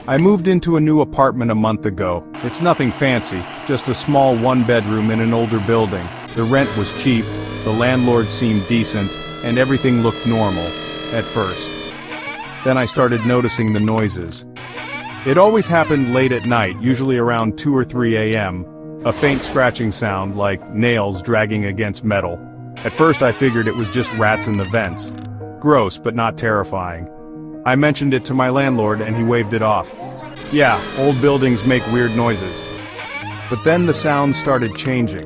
I moved into a new apartment a month ago. It's nothing fancy, just a small one-bedroom in an older building. The rent was cheap, the landlord seemed decent, and everything looked normal, at first. Then I started noticing the noises. It always happened late at night, usually around 2 or 3 a.m., a faint scratching sound like nails dragging against metal. At first I figured it was just rats in the vents. Gross, but not terrifying. I mentioned it to my landlord and he waved it off. Yeah, old buildings make weird noises. But then the sounds started changing.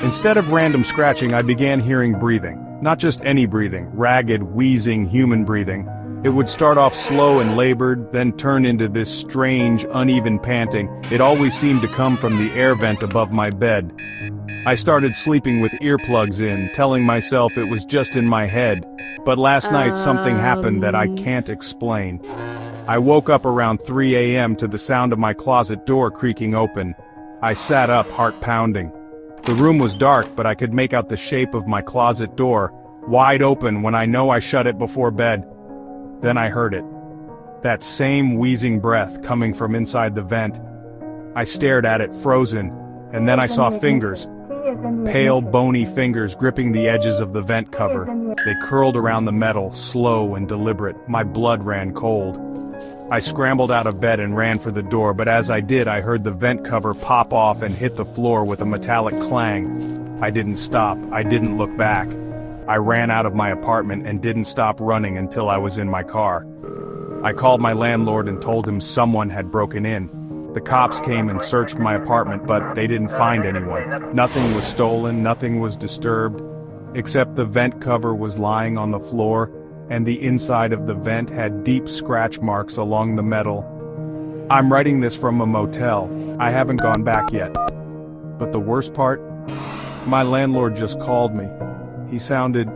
Instead of random scratching, I began hearing breathing. Not just any breathing, ragged, wheezing human breathing. It would start off slow and labored, then turn into this strange, uneven panting. It always seemed to come from the air vent above my bed. I started sleeping with earplugs in, telling myself it was just in my head. But last night something happened that I can't explain. I woke up around 3 a.m. to the sound of my closet door creaking open. I sat up, heart pounding. The room was dark, but I could make out the shape of my closet door, wide open when I know I shut it before bed. Then I heard it. That same wheezing breath coming from inside the vent. I stared at it, frozen, and then I saw fingers. Pale, bony fingers gripping the edges of the vent cover. They curled around the metal, slow and deliberate. My blood ran cold. I scrambled out of bed and ran for the door, but as I did, I heard the vent cover pop off and hit the floor with a metallic clang. I didn't stop. I didn't look back. I ran out of my apartment and didn't stop running until I was in my car. I called my landlord and told him someone had broken in. The cops came and searched my apartment, but they didn't find anyone. Nothing was stolen, nothing was disturbed, except the vent cover was lying on the floor, and the inside of the vent had deep scratch marks along the metal. I'm writing this from a motel. I haven't gone back yet. But the worst part? My landlord just called me. He sounded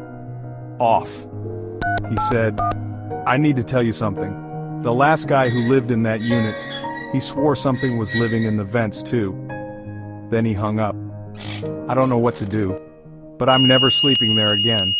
off. He said, "I need to tell you something. The last guy who lived in that unit, he swore something was living in the vents too." Then he hung up. I don't know what to do, but I'm never sleeping there again.